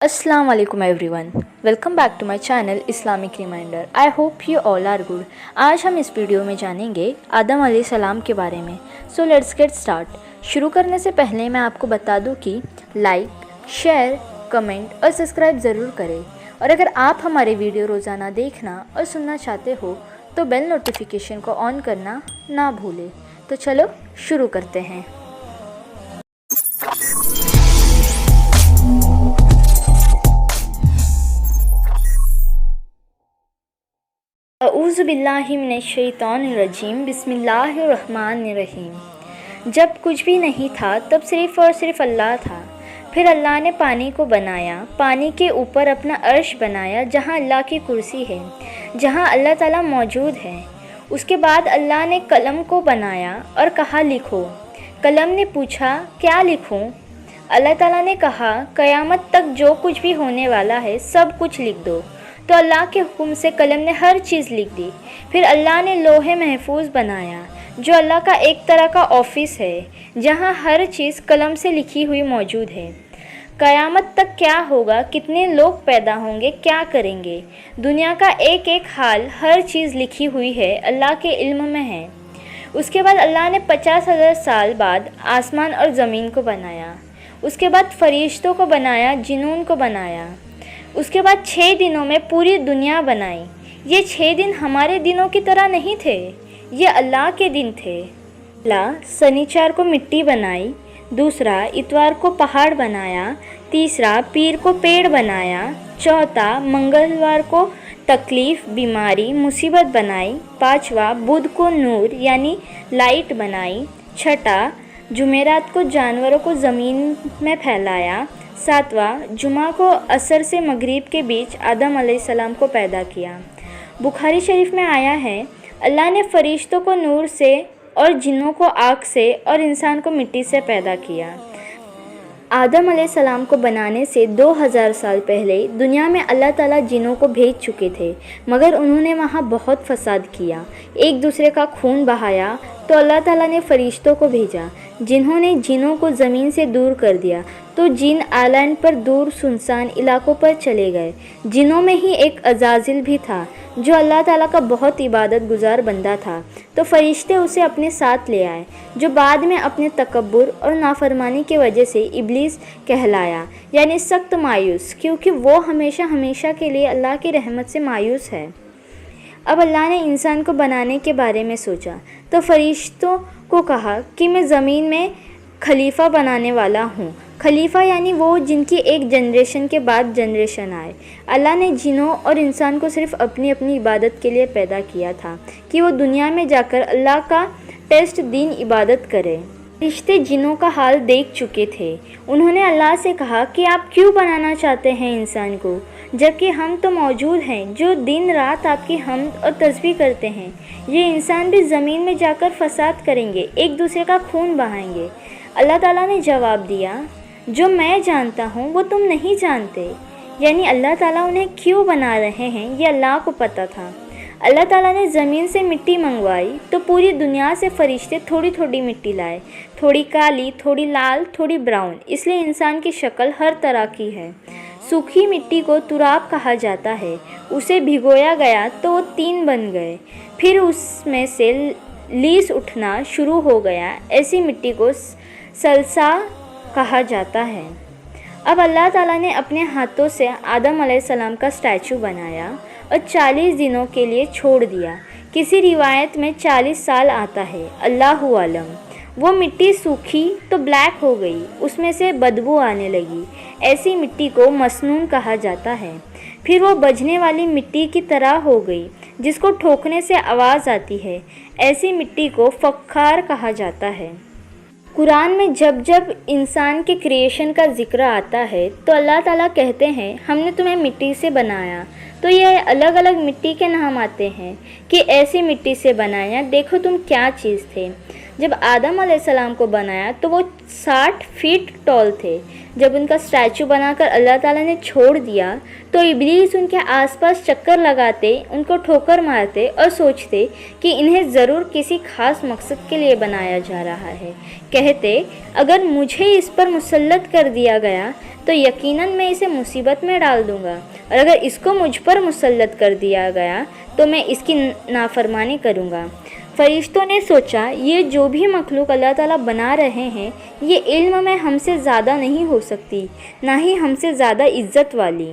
Assalamu alaikum everyone. Welcome back to my channel Islamic Reminder. I hope you all are good. आज हम इस video में जानेंगे आदम अलैहिस्सलाम के बारे में. So let's get start. शुरू करने से पहले मैं आपको बता दूं कि लाइक, शेयर, कमेंट और सब्सक्राइब ज़रूर करें. और अगर आप हमारे वीडियो रोज़ाना देखना और सुनना चाहते हो तो बेल नोटिफिकेशन को ऑन करना ना भूलें. तो चलो शुरू करते हैं. औज़ु बिल्लाहि मिनश्शैतानिर्रजीम बिस्मिल्लाहिर्रहमानिर्रहीम. जब कुछ भी नहीं था तब सिर्फ़ और सिर्फ अल्लाह था. फिर अल्लाह ने पानी को बनाया, पानी के ऊपर अपना अर्श बनाया जहाँ अल्लाह की कुर्सी है, जहाँ अल्लाह ताला मौजूद है. उसके बाद अल्लाह ने कलम को बनाया और कहा लिखो. कलम ने पूछा क्या लिखूं? अल्लाह ताला ने कहा क़यामत तक जो कुछ भी होने वाला है सब कुछ लिख दो. तो अल्लाह के हुक्म से कलम ने हर चीज़ लिख दी. फिर अल्लाह ने लोहे महफूज बनाया जो अल्लाह का एक तरह का ऑफिस है, जहाँ हर चीज़ कलम से लिखी हुई मौजूद है. क़यामत तक क्या होगा, कितने लोग पैदा होंगे, क्या करेंगे, दुनिया का एक एक हाल, हर चीज़ लिखी हुई है, अल्लाह के इल्म में है. उसके बाद अल्लाह ने 50,000 साल बाद आसमान और ज़मीन को बनाया. उसके बाद फरिश्तों को बनाया, जिन्नों को बनाया. उसके बाद 6 दिनों में पूरी दुनिया बनाई. ये 6 दिन हमारे दिनों की तरह नहीं थे, ये अल्लाह के दिन थे. अल्लाह शनिचर को मिट्टी बनाई, दूसरा इतवार को पहाड़ बनाया, तीसरा पीर को पेड़ बनाया, चौथा मंगलवार को तकलीफ़, बीमारी, मुसीबत बनाई, पांचवा बुध को नूर यानी लाइट बनाई, छठा जुमेरात को जानवरों को ज़मीन में फैलाया, सातवां जुमा को असर से मगरिब के बीच आदम अलैहिस्सलाम को पैदा किया. बुखारी शरीफ में आया है अल्लाह ने फरिश्तों को नूर से और जिन्नों को आग से और इंसान को मिट्टी से पैदा किया. आदम अलैहिस्सलाम को बनाने से 2000 साल पहले दुनिया में अल्लाह ताला जिन्नों को भेज चुके थे, मगर उन्होंने वहाँ बहुत फसाद किया, एक दूसरे का खून बहाया. तो अल्लाह ताला ने फरिश्तों को भेजा जिन्होंने जिन्नों को ज़मीन से दूर कर दिया. तो जिन आइलैंड पर दूर सुनसान इलाकों पर चले गए. जिन्नों में ही एक अज़ाज़िल भी था जो अल्लाह ताला का बहुत इबादत गुजार बंदा था. तो फरिश्ते उसे अपने साथ ले आए, जो बाद में अपने तकब्बुर और नाफरमानी की वजह से इब्लीस कहलाया, यानी सख्त मायूस, क्योंकि वो हमेशा हमेशा के लिए अल्लाह की रहमत से मायूस है. अब अल्लाह ने इंसान को बनाने के बारे में सोचा तो फरिश्तों को कहा कि मैं ज़मीन में खलीफा बनाने वाला हूँ. खलीफा यानी वो जिनकी एक जनरेशन के बाद जनरेशन आए. अल्लाह ने जिन्नों और इंसान को सिर्फ़ अपनी अपनी इबादत के लिए पैदा किया था कि वो दुनिया में जाकर अल्लाह का टेस्ट दीन इबादत करें. रिश्ते जिन्नों का हाल देख चुके थे. उन्होंने अल्लाह से कहा कि आप क्यों बनाना चाहते हैं इंसान को, जबकि हम तो मौजूद हैं जो दिन रात आपकी हम्द और तस्बीह करते हैं. ये इंसान भी ज़मीन में जाकर फसाद करेंगे, एक दूसरे का खून बहाएंगे. अल्लाह ताला ने जवाब दिया जो मैं जानता हूँ वो तुम नहीं जानते. यानी अल्लाह ताला उन्हें क्यों बना रहे हैं ये अल्लाह को पता था. अल्लाह ताला ने ज़मीन से मिट्टी मंगवाई तो पूरी दुनिया से फरिश्ते थोड़ी थोड़ी मिट्टी लाए, थोड़ी काली, थोड़ी लाल, थोड़ी ब्राउन. इसलिए इंसान की शक्ल हर तरह की है. सूखी मिट्टी को तुराब कहा जाता है. उसे भिगोया गया तो वो 3 बन गए. फिर उसमें से लीस उठना शुरू हो गया. ऐसी मिट्टी को सलसा कहा जाता है. अब अल्लाह ताला ने अपने हाथों से आदम अलैहिस्सलाम का स्टैचू बनाया और 40 दिनों के लिए छोड़ दिया. किसी रिवायत में 40 साल आता है, अल्लाहु आलम. वो मिट्टी सूखी तो ब्लैक हो गई, उसमें से बदबू आने लगी. ऐसी मिट्टी को मसनून कहा जाता है. फिर वो बजने वाली मिट्टी की तरह हो गई जिसको ठोकने से आवाज़ आती है. ऐसी मिट्टी को फख्खार कहा जाता है. कुरान में जब जब इंसान के क्रिएशन का ज़िक्र आता है तो अल्लाह ताला कहते हैं हमने तुम्हें मिट्टी से बनाया. तो यह अलग अलग मिट्टी के नाम आते हैं कि ऐसी मिट्टी से बनाया, देखो तुम क्या चीज़ थे. جب آدم علیہ السلام کو بنایا تو وہ 60 فیٹ ٹال تھے۔ جب ان کا اسٹیچو بنا کر اللہ تعالیٰ نے چھوڑ دیا تو ابلیس ان کے آس پاس چکر لگاتے، ان کو ٹھوکر مارتے اور سوچتے کہ انہیں ضرور کسی خاص مقصد کے لیے بنایا جا رہا ہے۔ کہتے اگر مجھے اس پر مسلط کر دیا گیا تو یقیناً میں اسے مصیبت میں ڈال دوں گا، اور اگر اس کو مجھ پر مسلط کر دیا گیا تو میں اس کی نافرمانی کروں گا۔ فرشتوں نے سوچا یہ جو بھی مخلوق اللہ تعالیٰ بنا رہے ہیں یہ علم میں ہم سے زیادہ نہیں ہو سکتی، نہ ہی ہم سے زیادہ عزت والی۔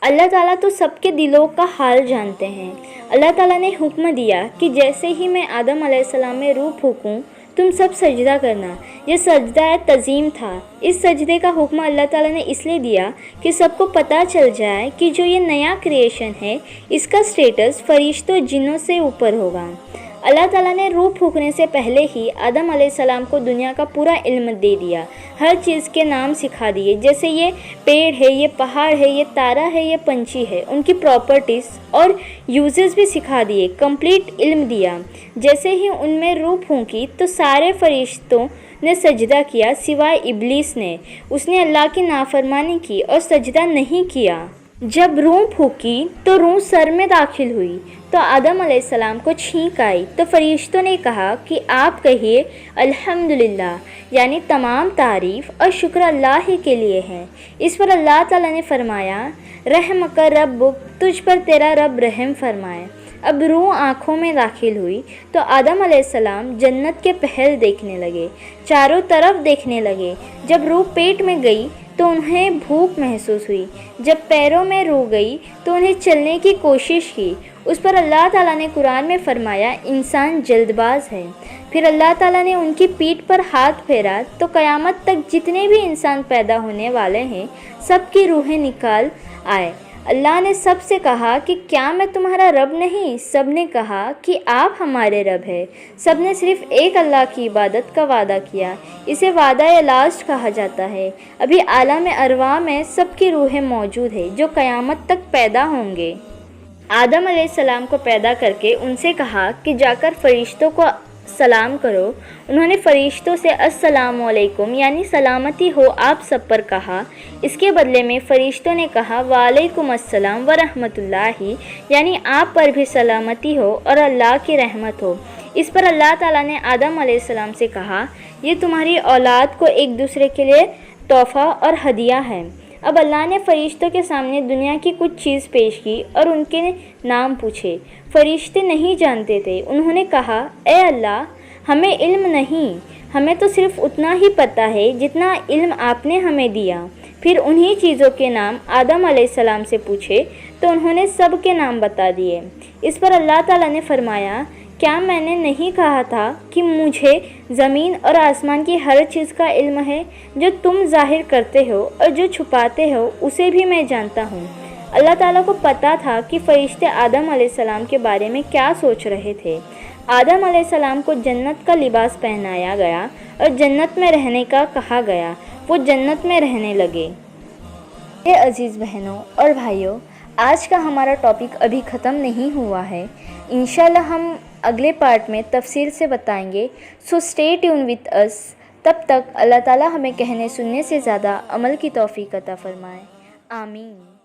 اللہ تعالیٰ تو سب کے دلوں کا حال جانتے ہیں۔ اللہ تعالیٰ نے حکم دیا کہ جیسے ہی میں آدم علیہ السلام میں روح پھونکوں تم سب سجدہ کرنا۔ یہ سجدہ تعظیم تھا۔ اس سجدے کا حکم اللہ تعالیٰ نے اس لیے دیا کہ سب کو پتہ چل جائے کہ جو یہ نیا کریشن ہے اس کا سٹیٹس فرشتوں جنوں سے اوپر ہوگا۔ اللہ تعالیٰ نے روح پھونکنے سے پہلے ہی آدم علیہ السلام کو دنیا کا پورا علم دے دیا، ہر چیز کے نام سکھا دیے، جیسے یہ پیڑ ہے، یہ پہاڑ ہے، یہ تارا ہے، یہ پنچھی ہے، ان کی پراپرٹیز اور یوزز بھی سکھا دیے، کمپلیٹ علم دیا۔ جیسے ہی ان میں روح پھونکی تو سارے فرشتوں نے سجدہ کیا سوائے ابلیس نے، اس نے اللہ کی نافرمانی کی اور سجدہ نہیں کیا۔ جب روح پھونکی تو روح سر میں داخل ہوئی تو آدم علیہ السلام کو چھینک آئی تو فرشتوں نے کہا کہ آپ کہیے الحمدللہ، یعنی تمام تعریف اور شکر اللہ ہی کے لیے ہے۔ اس پر اللہ تعالیٰ نے فرمایا رحمک ربک، تجھ پر تیرا رب رحم فرمائے۔ اب روح آنکھوں میں داخل ہوئی تو آدم علیہ السلام جنت کے پہل دیکھنے لگے، چاروں طرف دیکھنے لگے۔ جب روح پیٹ میں گئی تو انہیں بھوک محسوس ہوئی، جب پیروں میں روح گئی تو انہیں چلنے کی کوشش کی۔ اس پر اللہ تعالیٰ نے قرآن میں فرمایا انسان جلد باز ہے۔ پھر اللہ تعالیٰ نے ان کی پیٹھ پر ہاتھ پھیرا تو قیامت تک جتنے بھی انسان پیدا ہونے والے ہیں سب کی روحیں نکال آئے۔ اللہ نے سب سے کہا کہ کیا میں تمہارا رب نہیں؟ سب نے کہا کہ آپ ہمارے رب ہیں۔ سب نے صرف ایک اللہ کی عبادت کا وعدہ کیا، اسے وعدہ لاسٹ کہا جاتا ہے۔ ابھی عالم ارواح میں سب کی روحیں موجود ہیں جو قیامت تک پیدا ہوں گے۔ آدم علیہ السلام کو پیدا کر کے ان سے کہا کہ جا کر فرشتوں کو سلام کرو۔ انہوں نے فرشتوں سے السلام علیکم یعنی سلامتی ہو آپ سب پر کہا۔ اس کے بدلے میں فرشتوں نے کہا وعلیکم السلام ورحمۃ اللہ، یعنی آپ پر بھی سلامتی ہو اور اللہ کی رحمت ہو۔ اس پر اللہ تعالیٰ نے آدم علیہ السلام سے کہا یہ تمہاری اولاد کو ایک دوسرے کے لیے تحفہ اور ہدیہ ہے۔ اب اللہ نے فرشتوں کے سامنے دنیا کی کچھ چیز پیش کی اور ان کے نام پوچھے۔ فرشتے نہیں جانتے تھے۔ انہوں نے کہا اے اللہ ہمیں علم نہیں، ہمیں تو صرف اتنا ہی پتہ ہے جتنا علم آپ نے ہمیں دیا۔ پھر انہی چیزوں کے نام آدم علیہ السلام سے پوچھے تو انہوں نے سب کے نام بتا دیے۔ اس پر اللہ تعالیٰ نے فرمایا کیا میں نے نہیں کہا تھا کہ مجھے زمین اور آسمان کی ہر چیز کا علم ہے؟ جو تم ظاہر کرتے ہو اور جو چھپاتے ہو اسے بھی میں جانتا ہوں۔ اللہ تعالیٰ کو پتہ تھا کہ فرشتے آدم علیہ السلام کے بارے میں کیا سوچ رہے تھے۔ آدم علیہ السلام کو جنت کا لباس پہنایا گیا اور جنت میں رہنے کا کہا گیا، وہ جنت میں رہنے لگے۔ اے عزیز بہنوں اور بھائیوں، آج کا ہمارا ٹاپک ابھی ختم نہیں ہوا ہے، انشاءاللہ ہم اگلے پارٹ میں تفصیل سے بتائیں گے۔ سو اسٹے ٹیون وتھ اس۔ تب تک اللہ تعالیٰ ہمیں کہنے سننے سے زیادہ عمل کی توفیق عطا فرمائے، آمین۔